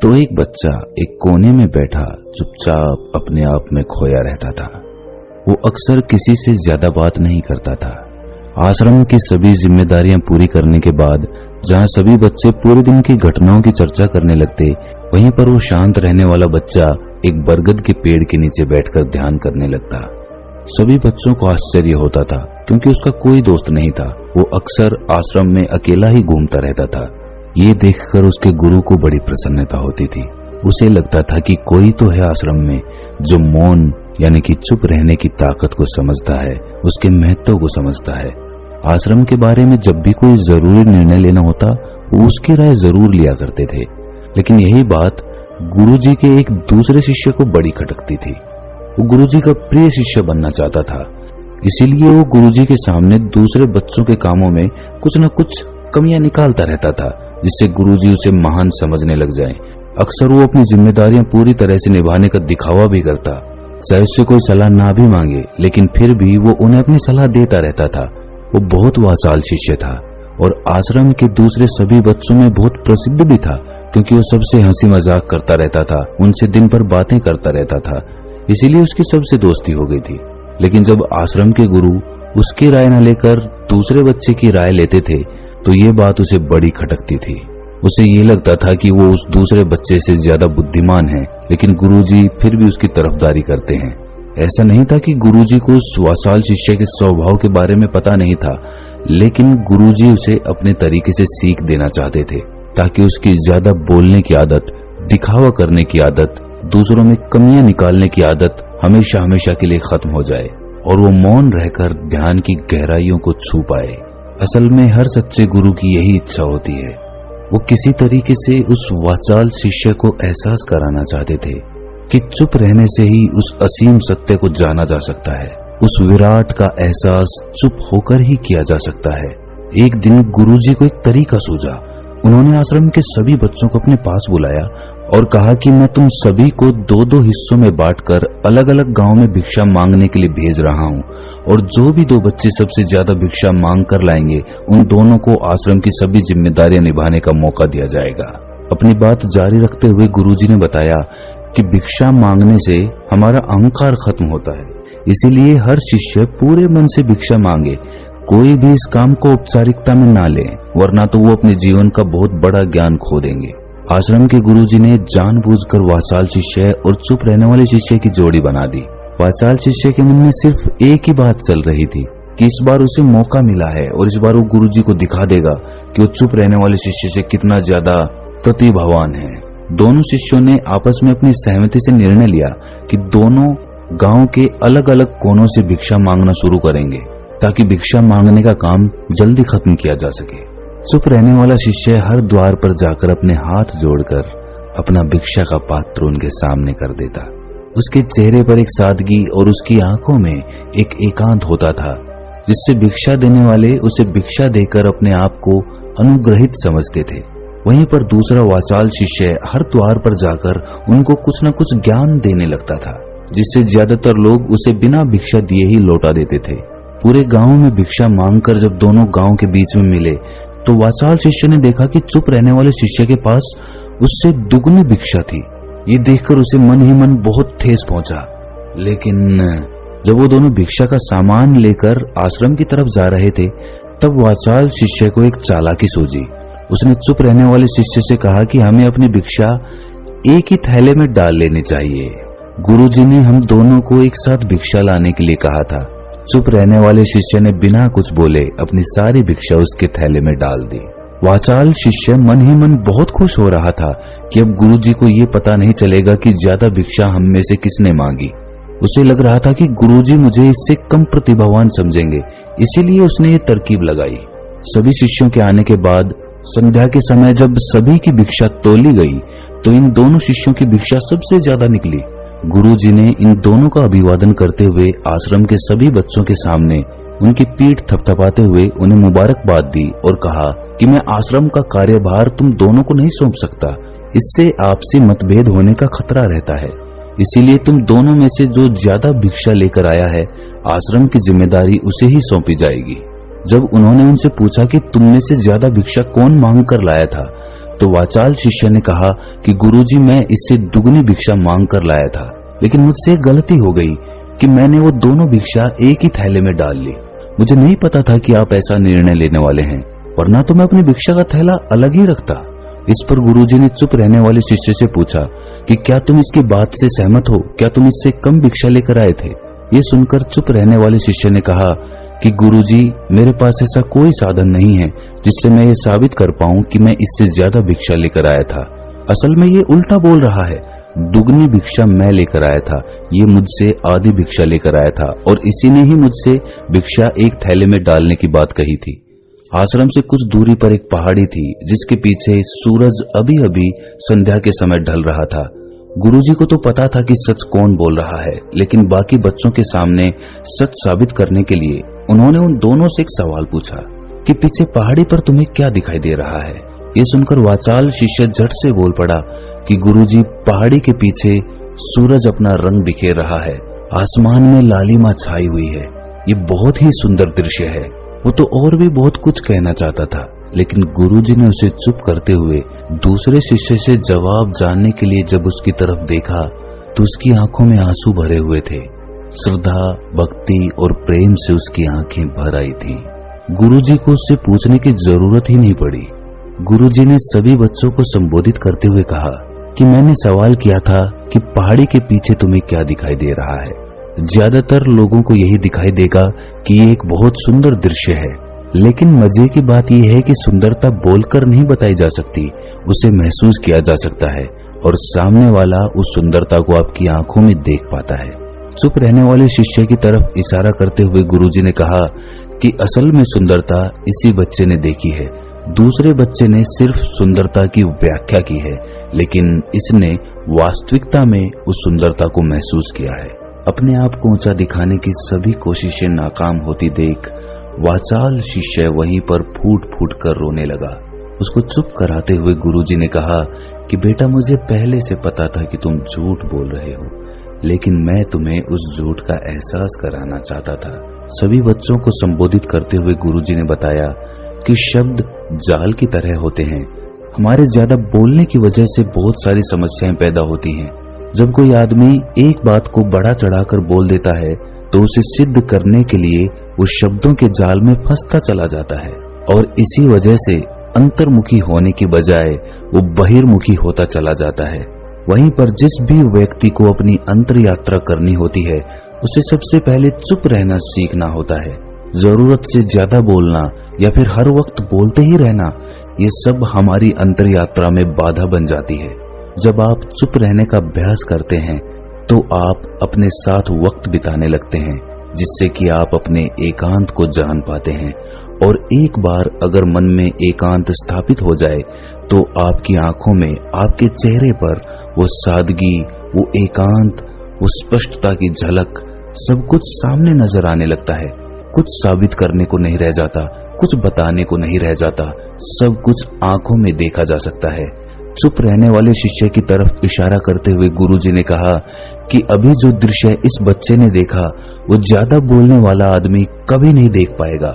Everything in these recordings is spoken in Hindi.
तो एक बच्चा एक कोने में बैठा चुपचाप अपने आप में खोया रहता था। वो अक्सर किसी से ज्यादा बात नहीं करता था। आश्रम की सभी जिम्मेदारियां पूरी करने के बाद जहां सभी बच्चे पूरे दिन की घटनाओं की चर्चा करने लगते, वहीं पर वो शांत रहने वाला बच्चा एक बरगद के पेड़ के नीचे बैठकर ध्यान करने लगता। सभी बच्चों को आश्चर्य होता था क्योंकि उसका कोई दोस्त नहीं था। वो अक्सर आश्रम में अकेला ही घूमता रहता था। ये देखकर उसके गुरु को बड़ी प्रसन्नता होती थी। उसे लगता था कि कोई तो है आश्रम में जो मौन यानी कि चुप रहने की ताकत को समझता है, उसके महत्व को समझता है। आश्रम के बारे में जब भी कोई जरूरी निर्णय लेना होता, वो उसकी राय जरूर लिया करते थे। लेकिन यही बात गुरुजी के एक दूसरे शिष्य को बड़ी खटकती थी। वो गुरुजी का प्रिय शिष्य बनना चाहता था, इसीलिए वो गुरुजी के सामने दूसरे बच्चों के कामों में कुछ न कुछ कमियां निकालता रहता था, जिससे गुरुजी उसे महान समझने लग जाएं। अक्सर वो अपनी जिम्मेदारियां पूरी तरह से निभाने का दिखावा भी करता, चाहे उससे कोई सलाह ना भी मांगे, लेकिन फिर भी वो उन्हें अपनी सलाह देता रहता था। वो बहुत वाचाल शिष्य था और आश्रम के दूसरे सभी बच्चों में बहुत प्रसिद्ध भी था, क्योंकि वो सबसे हंसी मजाक करता रहता था, उनसे दिन भर बातें करता रहता था। इसीलिए उसकी सबसे दोस्ती हो गई थी। लेकिन जब आश्रम के गुरु उसकी राय न लेकर दूसरे बच्चे की राय लेते थे, तो ये बात उसे बड़ी खटकती थी। उसे ये लगता था कि वो उस दूसरे बच्चे से ज्यादा बुद्धिमान है, लेकिन गुरुजी फिर भी उसकी तरफदारी करते हैं। ऐसा नहीं था कि गुरुजी को उस वाचाल शिष्य के स्वभाव के बारे में पता नहीं था, लेकिन गुरुजी उसे अपने तरीके से सीख देना चाहते थे, ताकि उसकी ज्यादा बोलने की आदत, दिखावा करने की आदत, दूसरों में कमियां निकालने की आदत हमेशा हमेशा के लिए खत्म हो जाए और वो मौन रहकर ध्यान की गहराइयों को छू पाए। असल में हर सच्चे गुरु की यही इच्छा होती है। वो किसी तरीके से उस वाचाल शिष्य को एहसास कराना चाहते थे कि चुप रहने से ही उस असीम सत्य को जाना जा सकता है। उस विराट का एहसास चुप होकर ही किया जा सकता है। एक दिन गुरुजी को एक तरीका सूझा। उन्होंने आश्रम के सभी बच्चों को अपने पास बुलाया और कहा कि मैं तुम सभी को दो दो हिस्सों में बांटकर अलग अलग गांव में भिक्षा मांगने के लिए भेज रहा हूं, और जो भी दो बच्चे सबसे ज्यादा भिक्षा मांग कर लाएंगे, उन दोनों को आश्रम की सभी जिम्मेदारियां निभाने का मौका दिया जाएगा। अपनी बात जारी रखते हुए गुरुजी ने बताया कि भिक्षा मांगने से हमारा अहंकार खत्म होता है, इसीलिए हर शिष्य पूरे मन से भिक्षा मांगे। कोई भी इस काम को औपचारिकता में ना ले, वरना तो वो अपने जीवन का बहुत बड़ा ज्ञान खो देंगे। आश्रम के गुरुजी ने जानबूझकर वाचाल शिष्य और चुप रहने वाले शिष्य की जोड़ी बना दी। वाचाल शिष्य के मन में सिर्फ एक ही बात चल रही थी कि इस बार उसे मौका मिला है और इस बार वो गुरुजी को दिखा देगा कि वो चुप रहने वाले शिष्य से कितना ज्यादा प्रतिभावान है। दोनों शिष्यों ने आपस में अपनी सहमति से निर्णय लिया कि दोनों गांव के अलग अलग कोनों से भिक्षा मांगना शुरू करेंगे, ताकि भिक्षा मांगने का काम जल्दी खत्म किया जा सके। चुप रहने वाला शिष्य हर द्वार पर जाकर अपने हाथ जोड़कर अपना भिक्षा का पात्र उनके सामने कर देता। उसके चेहरे पर एक सादगी और उसकी आंखों में एक एकांत होता था, जिससे भिक्षा देने वाले उसे भिक्षा देकर अपने आप को अनुग्रहित समझते थे। वहीं पर दूसरा वाचाल शिष्य हर द्वार पर जाकर उनको कुछ न कुछ ज्ञान देने लगता था, जिससे ज्यादातर लोग उसे बिना भिक्षा दिए ही लौटा देते थे। पूरे गांव में भिक्षा मांगकर जब दोनों गांव के बीच में मिले, तो वाचाल शिष्य ने देखा कि चुप रहने वाले शिष्य के पास उससे दुगनी भिक्षा थी। ये देखकर उसे मन ही मन बहुत ठेस पहुंचा। लेकिन जब वो दोनों भिक्षा का सामान लेकर आश्रम की तरफ जा रहे थे, तब वाचाल शिष्य को एक चालाकी सूझी। उसने चुप रहने वाले शिष्य से कहा कि हमें अपनी भिक्षा एक ही थैले में डाल लेनी चाहिए। गुरुजी ने हम दोनों को एक साथ भिक्षा लाने के लिए कहा था। चुप रहने वाले शिष्य ने बिना कुछ बोले अपनी सारी भिक्षा उसके थैले में डाल दी। वाचाल शिष्य मन ही मन बहुत खुश हो रहा था कि अब गुरुजी को ये पता नहीं चलेगा कि ज्यादा भिक्षा हम में से किसने मांगी। उसे लग रहा था कि गुरुजी मुझे इससे कम प्रतिभावान समझेंगे, इसीलिए उसने ये तरकीब लगाई। सभी शिष्यों के आने के बाद संध्या के समय जब सभी की भिक्षा तोली गई, तो इन दोनों शिष्यों की भिक्षा सबसे ज्यादा निकली। गुरुजी ने इन दोनों का अभिवादन करते हुए आश्रम के सभी बच्चों के सामने उनकी पीठ थपथपाते हुए उन्हें मुबारकबाद दी और कहा कि मैं आश्रम का कार्यभार तुम दोनों को नहीं सौंप सकता, इससे आपसी मतभेद होने का खतरा रहता है। इसीलिए तुम दोनों में से जो ज्यादा भिक्षा लेकर आया है, आश्रम की जिम्मेदारी उसे ही सौंपी जाएगी। जब उन्होंने उनसे पूछा कि तुम में से ज्यादा भिक्षा कौन मांग कर लाया था, तो वाचाल शिष्य ने कहा कि गुरुजी, मैं इससे दुगनी भिक्षा मांग कर लाया था, लेकिन मुझसे गलती हो गई कि मैंने वो दोनों भिक्षा एक ही थैले में डाल ली। मुझे नहीं पता था कि आप ऐसा निर्णय लेने वाले हैं, वरना तो मैं अपनी भिक्षा का थैला अलग ही रखता। इस पर गुरुजी ने चुप रहने वाले शिष्य से पूछा कि क्या तुम इसकी बात से सहमत हो? क्या तुम इससे कम भिक्षा लेकर आए थे? ये सुनकर चुप रहने वाले शिष्य ने कहा कि गुरुजी, मेरे पास ऐसा कोई साधन नहीं है जिससे मैं ये साबित कर पाऊं कि मैं इससे ज्यादा भिक्षा लेकर आया था। असल में ये उल्टा बोल रहा है। दुगनी भिक्षा मैं लेकर आया था, ये मुझसे आधी भिक्षा लेकर आया था और इसी ने ही मुझसे भिक्षा एक थैले में डालने की बात कही थी। आश्रम से कुछ दूरी पर एक पहाड़ी थी जिसके पीछे सूरज अभी अभी संध्या के समय ढल रहा था। गुरुजी को तो पता था कि सच कौन बोल रहा है, लेकिन बाकी बच्चों के सामने सच साबित करने के लिए उन्होंने उन दोनों से एक सवाल पूछा कि पीछे पहाड़ी पर तुम्हें क्या दिखाई दे रहा है? ये सुनकर वाचाल शिष्य झट से बोल पड़ा कि गुरुजी, पहाड़ी के पीछे सूरज अपना रंग बिखेर रहा है, आसमान में लालिमा छाई हुई है। ये बहुत ही सुंदर दृश्य है। वो तो और भी बहुत कुछ कहना चाहता था, लेकिन गुरुजी ने उसे चुप करते हुए दूसरे शिष्य से जवाब जानने के लिए जब उसकी तरफ देखा तो उसकी आंखों में आंसू भरे हुए थे। श्रद्धा, भक्ति और प्रेम से उसकी आंखें भर आई थी। गुरुजी को उससे पूछने की जरूरत ही नहीं पड़ी। गुरुजी ने सभी बच्चों को संबोधित करते हुए कहा कि मैंने सवाल किया था कि पहाड़ी के पीछे तुम्हें क्या दिखाई दे रहा है। ज्यादातर लोगों को यही दिखाई देगा कि ये एक बहुत सुंदर दृश्य है, लेकिन मजे की बात यह है कि सुंदरता बोलकर नहीं बताई जा सकती, उसे महसूस किया जा सकता है और सामने वाला उस सुंदरता को आपकी आंखों में देख पाता है। चुप रहने वाले शिष्य की तरफ इशारा करते हुए गुरुजी ने कहा कि असल में सुंदरता इसी बच्चे ने देखी है। दूसरे बच्चे ने सिर्फ सुंदरता की व्याख्या की है, लेकिन इसने वास्तविकता में उस सुंदरता को महसूस किया है। अपने आप को ऊंचा दिखाने की सभी कोशिशें नाकाम होती देख वाचाल शिष्य वहीं पर फूट फूट कर रोने लगा। उसको चुप कराते हुए गुरुजी ने कहा कि बेटा, मुझे पहले से पता था कि तुम झूठ बोल रहे हो, लेकिन मैं तुम्हें उस झूठ का एहसास कराना चाहता था। सभी बच्चों को संबोधित करते हुए गुरुजी ने बताया कि शब्द जाल की तरह होते हैं। हमारे ज्यादा बोलने की वजह से बहुत सारी समस्याएं पैदा होती हैं। जब कोई आदमी एक बात को बढ़ा चढ़ाकर बोल देता है तो उसे सिद्ध करने के लिए वो शब्दों के जाल में फंसता चला जाता है और इसी वजह से अंतर्मुखी होने की बजाय वो बहिर्मुखी होता चला जाता है। वहीं पर जिस भी व्यक्ति को अपनी अंतर यात्रा करनी होती है उसे सबसे पहले चुप रहना सीखना होता है। जरूरत से ज्यादा बोलना या फिर हर वक्त बोलते ही रहना, ये सब हमारी अंतर यात्रा में बाधा बन जाती है। जब आप चुप रहने का अभ्यास करते हैं तो आप अपने साथ वक्त बिताने लगते हैं, जिससे कि आप अपने एकांत को जान पाते हैं। और एक बार अगर मन में एकांत स्थापित हो जाए तो आपकी आंखों में, आपके चेहरे पर वो सादगी, वो एकांत, वो स्पष्टता की झलक, सब कुछ सामने नजर आने लगता है। कुछ साबित करने को नहीं रह जाता, कुछ बताने को नहीं रह जाता, सब कुछ आंखों में देखा जा सकता है। चुप रहने वाले शिष्य की तरफ इशारा करते हुए गुरुजी ने कहा कि अभी जो दृश्य इस बच्चे ने देखा वो ज्यादा बोलने वाला आदमी कभी नहीं देख पाएगा।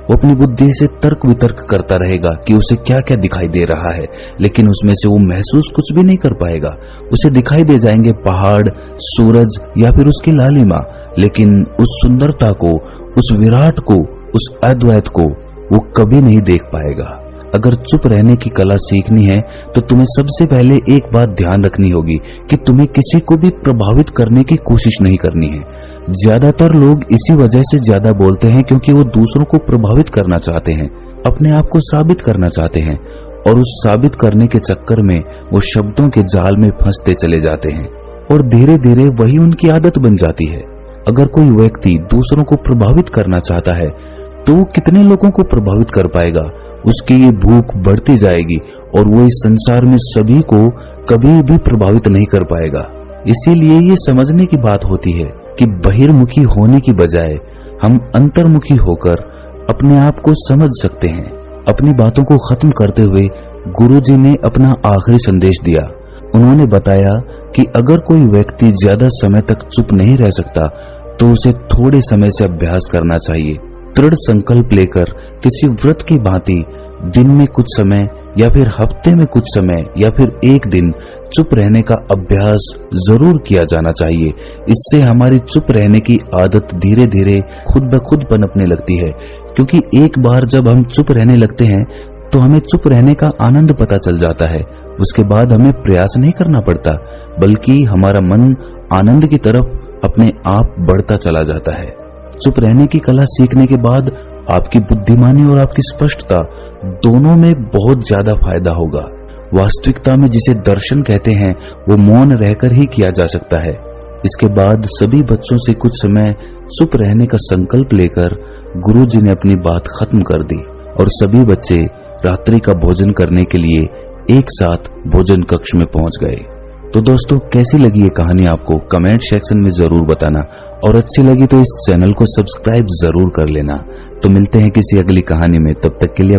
वो अपनी बुद्धि से तर्क वितर्क करता रहेगा कि उसे क्या क्या दिखाई दे रहा है, लेकिन उसमें से वो महसूस कुछ भी नहीं कर पाएगा। उसे दिखाई दे जाएंगे पहाड़, सूरज या फिर उसकी लालिमा, लेकिन उस सुंदरता को, उस विराट को, उस अद्वैत को वो कभी नहीं देख पाएगा। अगर चुप रहने की कला सीखनी है तो तुम्हें सबसे पहले एक बात ध्यान रखनी होगी कि तुम्हें किसी को भी प्रभावित करने की कोशिश नहीं करनी है। ज्यादातर लोग इसी वजह से ज्यादा बोलते हैं क्योंकि वो दूसरों को प्रभावित करना चाहते हैं, अपने आप को साबित करना चाहते हैं और उस साबित करने के चक्कर में वो शब्दों के जाल में फंसते चले जाते हैं और धीरे धीरे वही उनकी आदत बन जाती है। अगर कोई व्यक्ति दूसरों को प्रभावित करना चाहता है तो वो कितने लोगों को प्रभावित कर पाएगा? उसकी ये भूख बढ़ती जाएगी और वो इस संसार में सभी को कभी भी प्रभावित नहीं कर पाएगा। इसीलिए ये समझने की बात होती है कि बहिर्मुखी होने की बजाय हम अंतर्मुखी होकर अपने आप को समझ सकते हैं। अपनी बातों को खत्म करते हुए गुरुजी ने अपना आखिरी संदेश दिया। उन्होंने बताया कि अगर कोई व्यक्ति ज्यादा समय तक चुप नहीं रह सकता तो उसे थोड़े समय से अभ्यास करना चाहिए। दृढ़ संकल्प लेकर किसी व्रत की भांति दिन में कुछ समय या फिर हफ्ते में कुछ समय या फिर एक दिन चुप रहने का अभ्यास जरूर किया जाना चाहिए। इससे हमारी चुप रहने की आदत धीरे धीरे खुद ब खुद पनपने लगती है, क्योंकि एक बार जब हम चुप रहने लगते हैं तो हमें चुप रहने का आनंद पता चल जाता है। उसके बाद हमें प्रयास नहीं करना पड़ता, बल्कि हमारा मन आनंद की तरफ अपने आप बढ़ता चला जाता है। चुप रहने की कला सीखने के बाद आपकी बुद्धिमानी और आपकी स्पष्टता दोनों में बहुत ज्यादा फायदा होगा। वास्तविकता में जिसे दर्शन कहते हैं वो मौन रहकर ही किया जा सकता है। इसके बाद सभी बच्चों से कुछ समय चुप रहने का संकल्प लेकर गुरुजी ने अपनी बात खत्म कर दी और सभी बच्चे रात्रि का भोजन करने के लिए एक साथ भोजन कक्ष में पहुंच गए। तो दोस्तों, कैसी लगी ये कहानी आपको कमेंट सेक्शन में जरूर बताना, और अच्छी लगी तो इस चैनल को सब्सक्राइब जरूर कर लेना। तो मिलते हैं किसी अगली कहानी में, तब तक के लिए